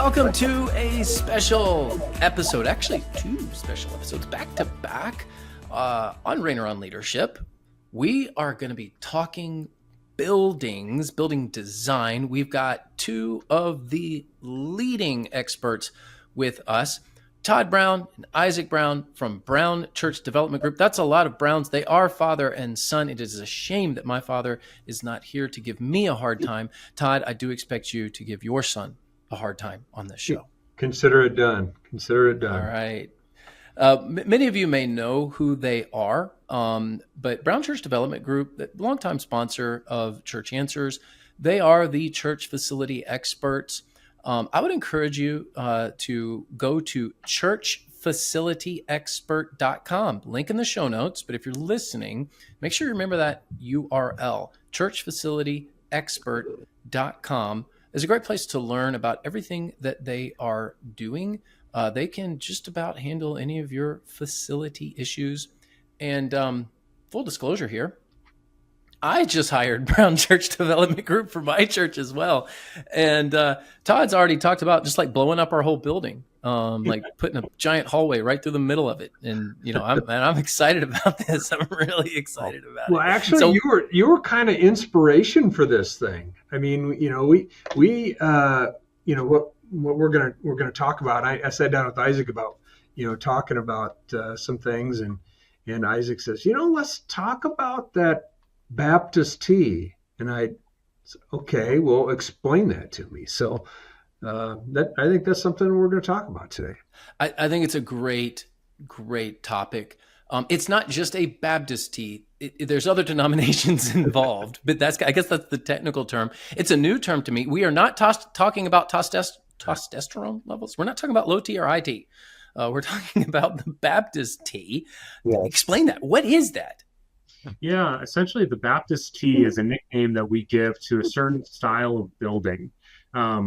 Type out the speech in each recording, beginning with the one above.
Welcome to a special episode, actually two special episodes back to back on Rainer on Leadership. We are going to be talking buildings, building design. We've got two of the leading experts with us, Todd Brown and Isaac Brown from Brown Church Development Group. That's a lot of Browns. They are father and son. It is a shame that my father is not here to give me a hard time. Todd, I do expect you to give your son a hard time on this show. Consider it done. Consider it done. All right. Many of you may know who they are, but Brown Church Development Group, the longtime sponsor of Church Answers, they are the church facility experts. I would encourage you to go to churchfacilityexpert.com. Link in the show notes, but if you're listening, make sure you remember that URL, churchfacilityexpert.com. It's a great place to learn about everything that they are doing. They can just about handle any of your facility issues. And full disclosure here, I just hired Brown Church Development Group for my church as well. And Todd's already talked about just like blowing up our whole building, like putting a giant hallway right through the middle of it. And, you know, I'm excited about this. I'm really excited about it. Well, actually, you were kind of inspiration for this thing. I mean, you know, we what we're gonna talk about. I sat down with Isaac about, talking about some things, and Isaac says, let's talk about that Baptist tea. And I said, okay, well, explain that to me. So I think that's something we're going to talk about today. I think it's a great topic. It's not just a Baptist tea. There's other denominations involved, but I guess that's the technical term. It's a new term to me. We are not talking about testosterone levels. We're not talking about low T or high T. We're talking about the Baptist tea. Yes. Explain that. What is that? Yeah, essentially the Baptist tea is a nickname that we give to a certain style of building. A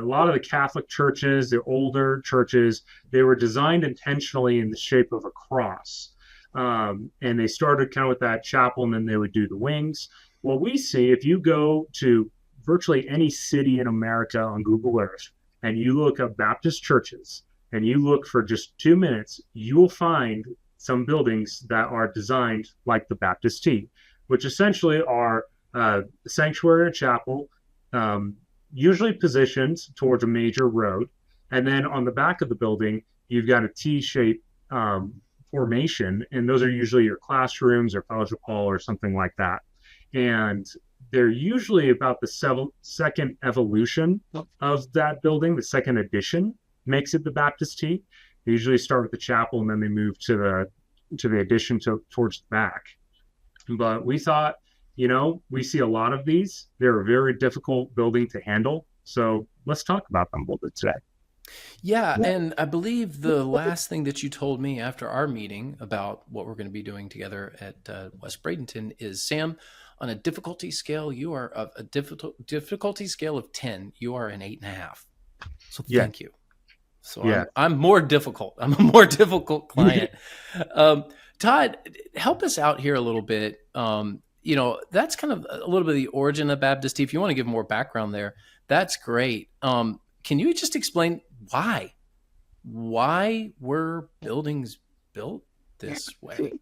lot of the Catholic churches, the older churches, they were designed intentionally in the shape of a cross. And they started kind of with that chapel, and then they would do the wings. What we see, if you go to virtually any city in America on Google Earth, and you look up Baptist churches, and you look for just 2 minutes, you will find some buildings that are designed like the Baptist tea, which essentially are a sanctuary or chapel, usually positioned towards a major road. And then on the back of the building, you've got a T-shaped formation, and those are usually your classrooms or fellowship hall or something like that. And they're usually about the second evolution of that building. The second addition makes it the Baptist tea. They usually start with the chapel, and then they move to the addition towards the back. But we thought, we see a lot of these. They're a very difficult building to handle. So let's talk about them a little bit today. Yeah, and I believe the last thing that you told me after our meeting about what we're going to be doing together at West Bradenton is, Sam, on a difficulty scale, you are of a difficulty scale of 10. You are an 8.5. So thank you. So yeah. I'm more difficult. I'm a more difficult client. Todd, help us out here a little bit. That's kind of a little bit of the origin of Baptist tea. If you want to give more background there, that's great. Can you just explain why were buildings built this way?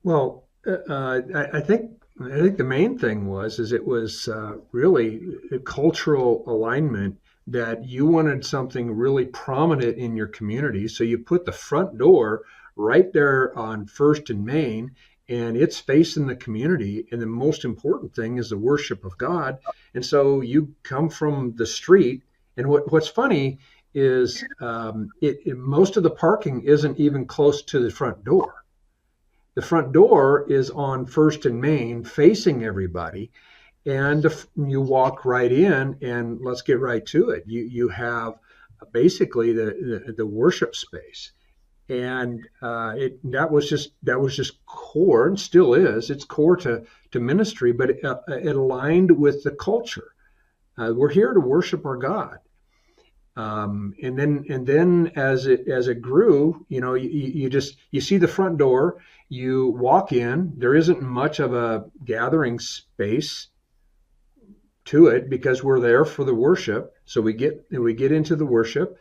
Well, I think the main thing was it was really a cultural alignment, that you wanted something really prominent in your community. So you put the front door right there on First and Main, and it's facing the community. And the most important thing is the worship of God. And so you come from the street. And what's funny is most of the parking isn't even close to the front door. The front door is on First and Main, facing everybody. And you walk right in, and let's get right to it. You have basically the worship space, and that was just core, and still is. It's core to ministry, but it aligned with the culture. We're here to worship our God, and then as it grew, you see the front door. You walk in. There isn't much of a gathering space. to it because we're there for the worship. So we get into the worship,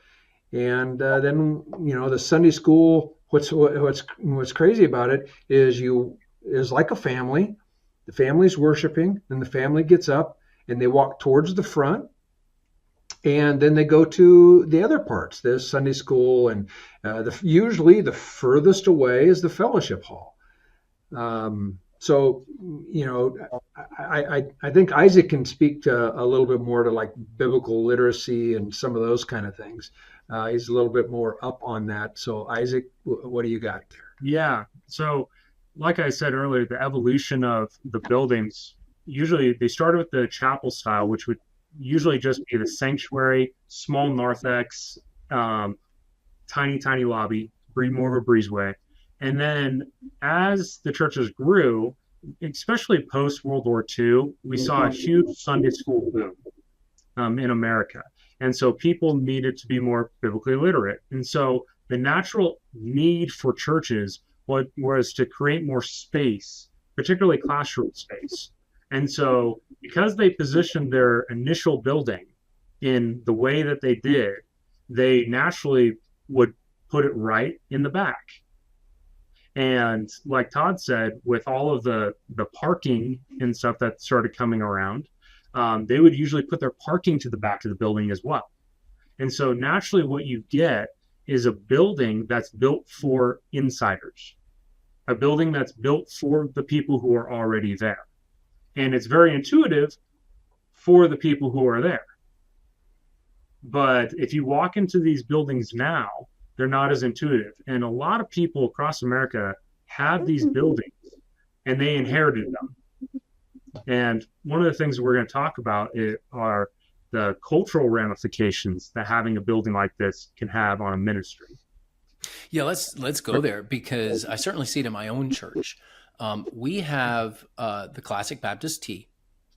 and then the Sunday school. What's crazy about it is like a family. The family's worshiping, and the family gets up and they walk towards the front, and then they go to the other parts. There's Sunday school, and usually the furthest away is the fellowship hall. So, I think Isaac can speak to a little bit more to like biblical literacy and some of those kind of things. He's a little bit more up on that. So, Isaac, what do you got there? Yeah. So, like I said earlier, the evolution of the buildings, usually they started with the chapel style, which would usually just be the sanctuary, small narthex, tiny lobby, more of a breezeway. And then as the churches grew, especially post World War II, we saw a huge Sunday school boom in America. And so people needed to be more biblically literate. And so the natural need for churches was to create more space, particularly classroom space. And so because they positioned their initial building in the way that they did, they naturally would put it right in the back. And like Todd said, with all of the parking and stuff that started coming around, they would usually put their parking to the back of the building as well. And so naturally what you get is a building that's built for insiders, a building that's built for the people who are already there. And it's very intuitive for the people who are there. But if you walk into these buildings now, they're not as intuitive. And a lot of people across America have these buildings and they inherited them. And one of the things we're going to talk about are the cultural ramifications that having a building like this can have on a ministry. Yeah, let's go there, because I certainly see it in my own church. We have the classic Baptist T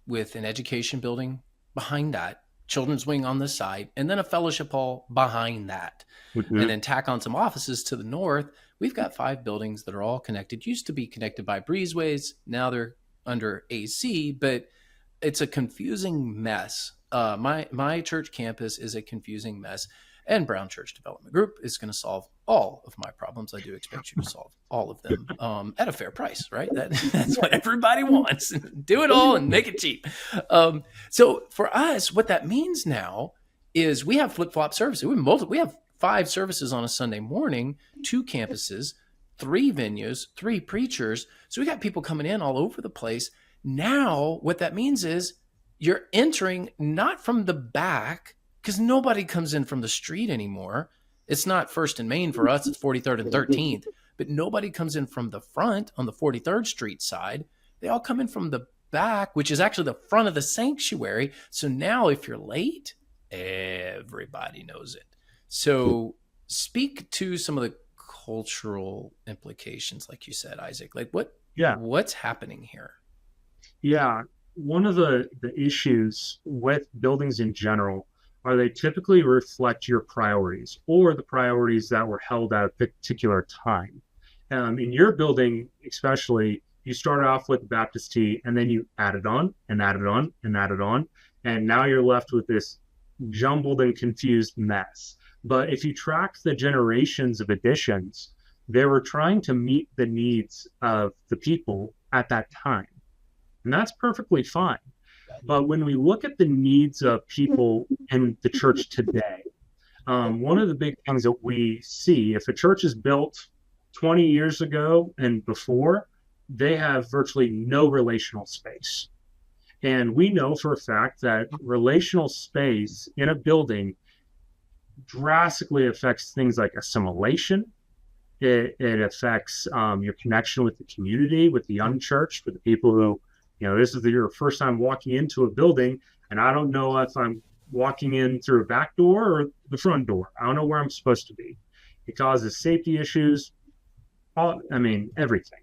with an education building behind that, children's wing on the side, and then a fellowship hall behind that. Mm-hmm. And then tack on some offices to the north. We've got 5 buildings that are all connected. Used to be connected by breezeways. Now they're under AC, but it's a confusing mess. My church campus is a confusing mess. And Brown Church Development Group is going to solve all of my problems. I do expect you to solve all of them at a fair price, right? That's what everybody wants. Do it all and make it cheap. So for us, what that means now is we have flip-flop services. We have 5 services on a Sunday morning, 2 campuses, 3 venues, 3 preachers. So we got people coming in all over the place. Now what that means is you're entering not from the back, because nobody comes in from the street anymore. It's not First and Main for us. It's 43rd and 13th. But nobody comes in from the front on the 43rd Street side. They all come in from the back, which is actually the front of the sanctuary. So now if you're late, everybody knows it. So speak to some of the cultural implications, like you said, Isaac. Like what's happening here? Yeah. One of the issues with buildings in general are they typically reflect your priorities or the priorities that were held at a particular time. In your building, especially, you started off with Baptist T, and then you added on and added on and added on, and now you're left with this jumbled and confused mess. But if you track the generations of additions, they were trying to meet the needs of the people at that time. And that's perfectly fine. But when we look at the needs of people in the church today, one of the big things that we see, if a church is built 20 years ago and before, they have virtually no relational space. And we know for a fact that relational space in a building drastically affects things like assimilation. It affects your connection with the community, with the unchurched, with the people who, this is your first time walking into a building, and I don't know if I'm walking in through a back door or the front door. I don't know where I'm supposed to be. It causes safety issues, everything.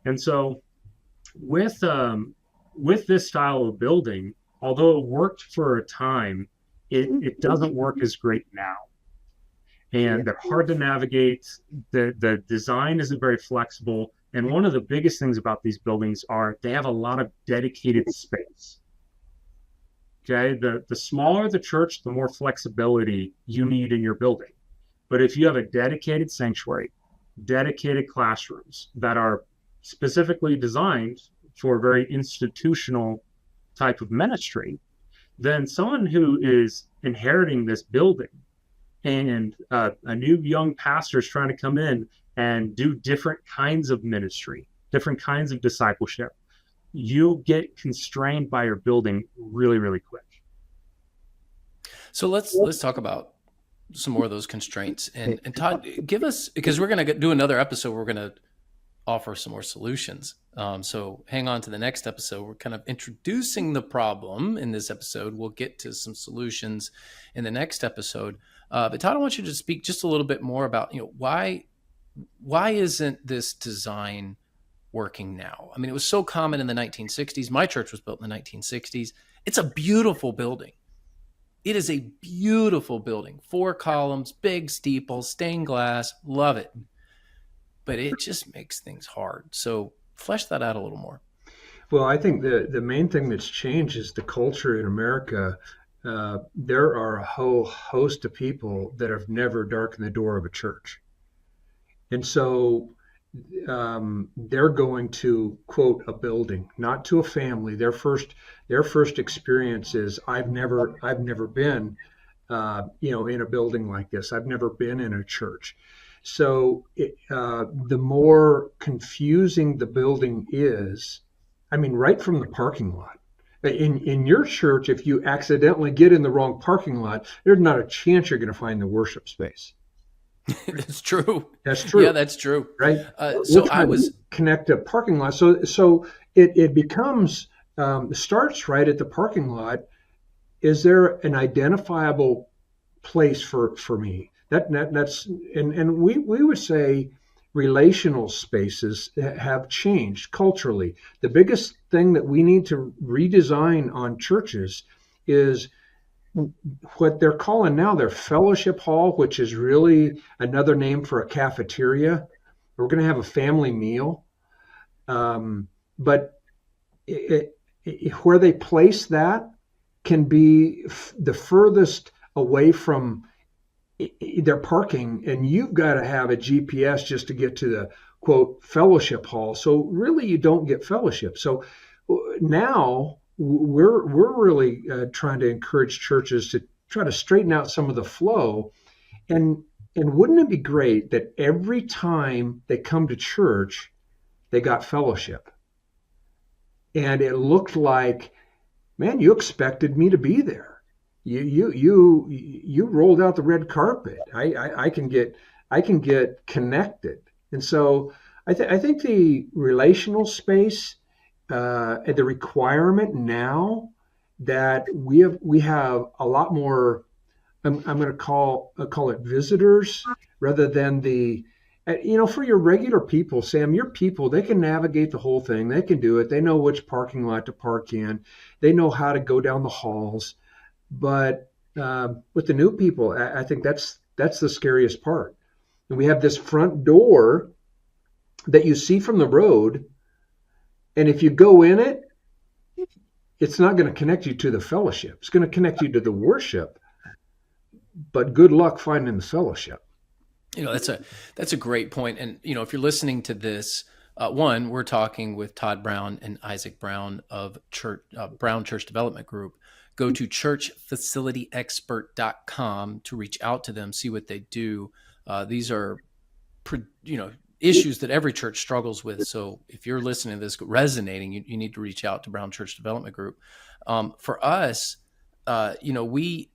And so with this style of building, although it worked for a time, it doesn't work as great now. And they're hard to navigate. The design isn't very flexible. And one of the biggest things about these buildings are they have a lot of dedicated space. Okay, the smaller the church, the more flexibility you need in your building. But if you have a dedicated sanctuary, dedicated classrooms that are specifically designed for a very institutional type of ministry, then someone who is inheriting this building and a new young pastor is trying to come in and do different kinds of ministry, different kinds of discipleship, you get constrained by your building really, really quick. So let's talk about some more of those constraints. And Todd, give us, because we're going to do another episode. We're going to offer some more solutions. So hang on to the next episode. We're kind of introducing the problem in this episode. We'll get to some solutions in the next episode. But Todd, I want you to speak just a little bit more about, why isn't this design working now? I mean, it was so common in the 1960s. My church was built in the 1960s. It's a beautiful building. It is a beautiful building. 4 columns, big steeple, stained glass. Love it. But it just makes things hard. So flesh that out a little more. Well, I think the main thing that's changed is the culture in America. There are a whole host of people that have never darkened the door of a church. And so they're going to quote a building, not to a family. Their first experience is I've never been in a building like this. I've never been in a church. So the more confusing the building is, I mean, right from the parking lot. In your church, if you accidentally get in the wrong parking lot, there's not a chance you're going to find the worship space. It's true. That's true. Yeah, that's true. Right. So I was connect a parking lot. So it becomes starts right at the parking lot. Is there an identifiable place for me? That's and we would say relational spaces have changed culturally. The biggest thing that we need to redesign on churches is what they're calling now their fellowship hall, which is really another name for a cafeteria. We're going to have a family meal, but where they place that can be the furthest away from their parking, and you've got to have a GPS just to get to the quote fellowship hall. So really, you don't get fellowship. So now we're really trying to encourage churches to try to straighten out some of the flow. And wouldn't it be great that every time they come to church, they got fellowship? And it looked like, man, you expected me to be there. You rolled out the red carpet. I can get connected. And so I think the relational space, the requirement now that we have a lot more. I'm going to call it visitors rather than for your regular people, Sam, your people, they can navigate the whole thing. They can do it. They know which parking lot to park in. They know how to go down the halls. But with the new people, I think that's the scariest part. And we have this front door that you see from the road. And if you go in it, it's not going to connect you to the fellowship. It's going to connect you to the worship. But good luck finding the fellowship. That's a great point. And if you're listening to this, one, we're talking with Todd Brown and Isaac Brown of Brown Church Development Group. Go to churchfacilityexpert.com to reach out to them, see what they do. These are, issues that every church struggles with. So if you're listening to this resonating, you need to reach out to Brown Church Development Group. For us, we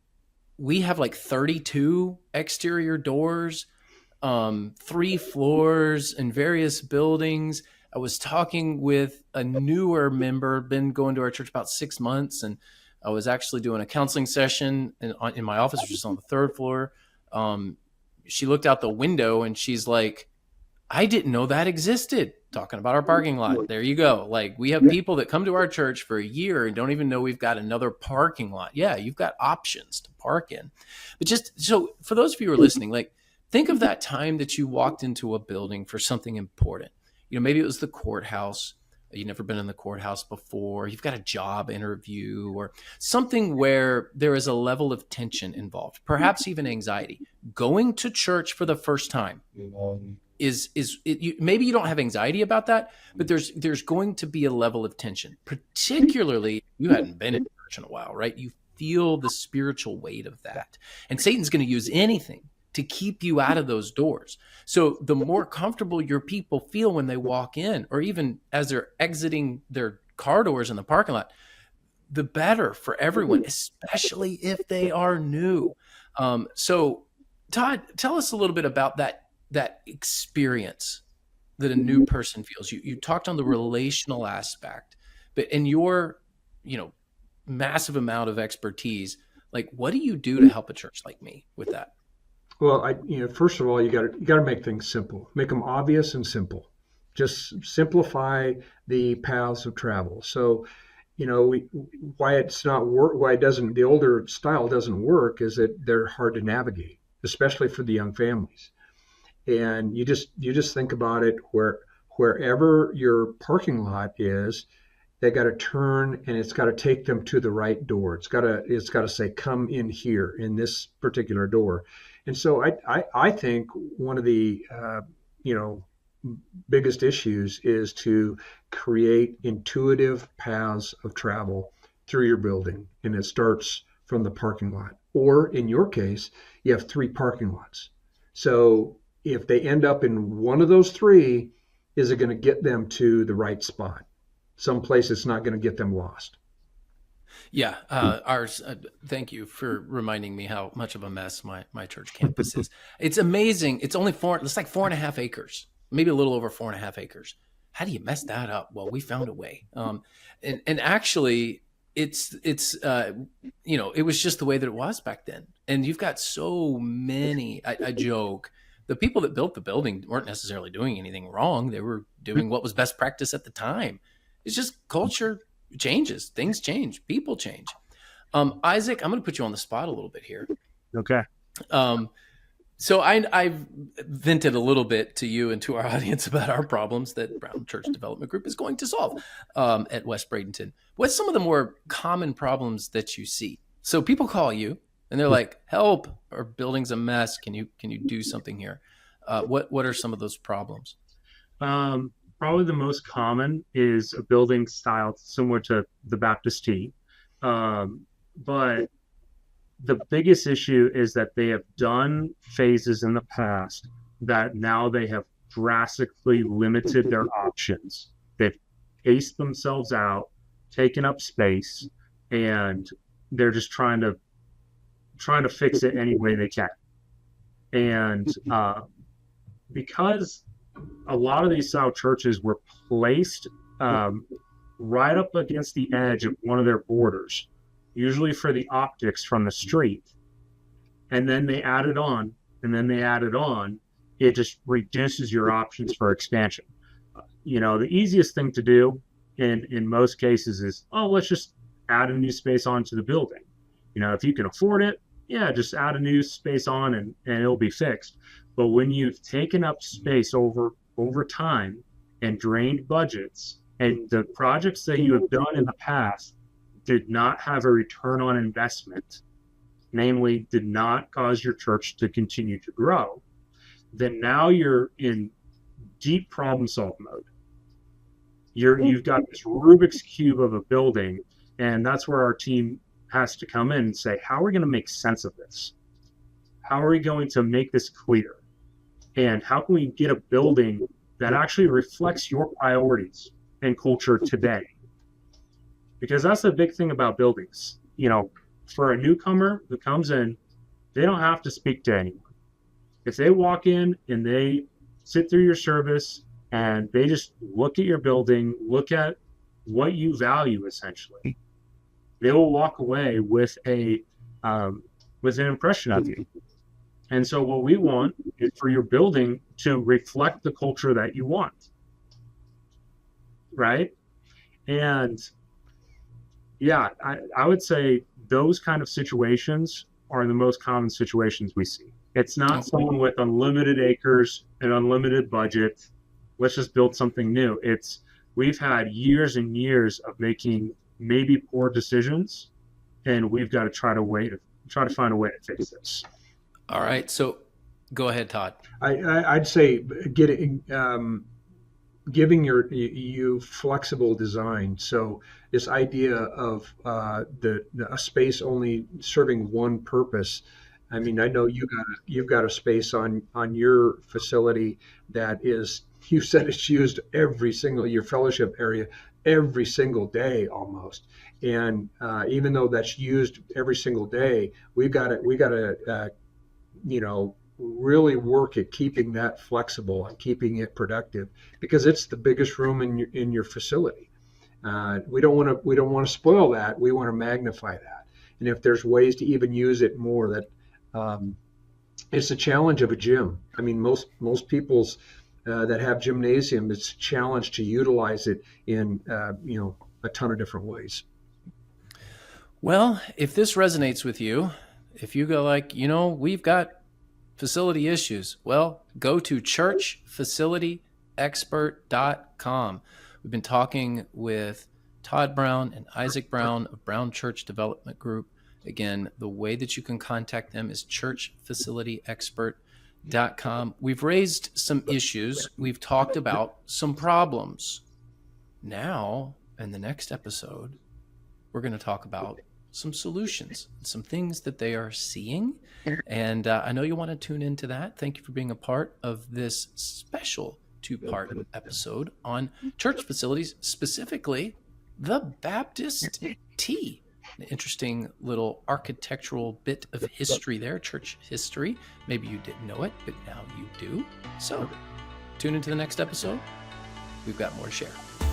have like 32 exterior doors, 3 floors in various buildings. I was talking with a newer member, been going to our church about 6 months, and I was actually doing a counseling session in my office, which is on the 3rd floor. She looked out the window and she's like, I didn't know that existed. Talking about our parking lot. There you go. Like, we have people that come to our church for a year and don't even know we've got another parking lot. Yeah, you've got options to park in. But just so for those of you who are listening, like, think of that time that you walked into a building for something important. Maybe it was the courthouse. you've never been in the courthouse before, you've got a job interview, or something where there is a level of tension involved, perhaps even anxiety. Going to church for the first time maybe you don't have anxiety about that, but there's going to be a level of tension, particularly you hadn't been in church in a while, right? You feel the spiritual weight of that, and Satan's going to use anything to keep you out of those doors. So the more comfortable your people feel when they walk in, or even as they're exiting their car doors in the parking lot, the better for everyone, especially if they are new. So Todd, tell us a little bit about that experience that a new person feels. You talked on the relational aspect, but in your, massive amount of expertise, like, what do you do to help a church like me with that? Well, first of all, you got to make things simple. Make them obvious and simple. Just simplify the paths of travel. So, why it's not work, why it doesn't, the older style doesn't work is that they're hard to navigate, especially for the young families. And you just think about it, wherever your parking lot is, they got to turn, and it's got to take them to the right door. It's got to say, come in here in this particular door. And so I think one of the biggest issues is to create intuitive paths of travel through your building, and it starts from the parking lot. Or in your case, you have 3 parking lots. So if they end up in one of those 3, is it going to get them to the right spot? Someplace it's not going to get them lost. Yeah, ours. Thank you for reminding me how much of a mess my church campus is. It's amazing. It's only it's like 4.5 acres, maybe a little over 4.5 acres. How do you mess that up? Well, we found a way. And actually, it was just the way that it was back then. And you've got so many. I joke. The people that built the building weren't necessarily doing anything wrong. They were doing what was best practice at the time. It's just culture changes, things change, people change. Isaac, I'm going to put you on the spot a little bit here. Okay. So I've vented a little bit to you and to our audience about our problems that Brown Church Development Group is going to solve at West Bradenton. What's some of the more common problems that you see? So people call you and they're like, "Help! Our building's a mess. Can you do something here?" What are some of those problems? Probably the most common is a building style similar to the Baptist T. But the biggest issue is that they have done phases in the past that now they have drastically limited their options. They've aced themselves out, taken up space, and they're just trying to fix it any way they can. And because a lot of these style churches were placed right up against the edge of one of their borders, usually for the optics from the street. And then they added on, it just reduces your options for expansion. The easiest thing to do in most cases is, let's just add a new space onto the building. If you can afford it, just add a new space on and it'll be fixed. But when you've taken up space over time and drained budgets, and the projects that you have done in the past did not have a return on investment, namely did not cause your church to continue to grow, then now you're in deep problem solve mode. You've got this Rubik's Cube of a building, and that's where our team has to come in and say, how are we going to make sense of this? How are we going to make this clear? And how can we get a building that actually reflects your priorities and culture today? Because that's the big thing about buildings. For a newcomer who comes in, they don't have to speak to anyone. If they walk in and they sit through your service and they just look at your building, look at what you value, essentially, they will walk away with an impression of you. And so what we want is for your building to reflect the culture that you want, right? And I would say those kind of situations are the most common situations we see. It's not someone with unlimited acres and unlimited budget. Let's just build something new. It's we've had years and years of making maybe poor decisions, and we've got to try to find a way to fix this. All right. So go ahead, Todd. I'd say getting giving you flexible design. So this idea of a space only serving one purpose. I mean, I know you've got a space on your facility that is, you said it's used your fellowship area every single day almost. And even though that's used every single day, we got to really work at keeping that flexible and keeping it productive, because it's the biggest room in your facility. We don't want to spoil that. We want to magnify that. And if there's ways to even use it more, that it's a challenge of a gym. I mean, most people's that have gymnasium, it's a challenge to utilize it in a ton of different ways. Well, if this resonates with you, if you go like, we've got facility issues, well, go to churchfacilityexpert.com. We've been talking with Todd Brown and Isaac Brown of Brown Church Development Group. Again, the way that you can contact them is churchfacilityexpert.com. We've raised some issues. We've talked about some problems. Now, in the next episode, we're going to talk about some solutions, some things that they are seeing. And I know you want to tune into that. Thank you for being a part of this special 2-part episode on church facilities, specifically the Baptist T. An interesting little architectural bit of history there, church history. Maybe you didn't know it, but now you do. So tune into the next episode. We've got more to share.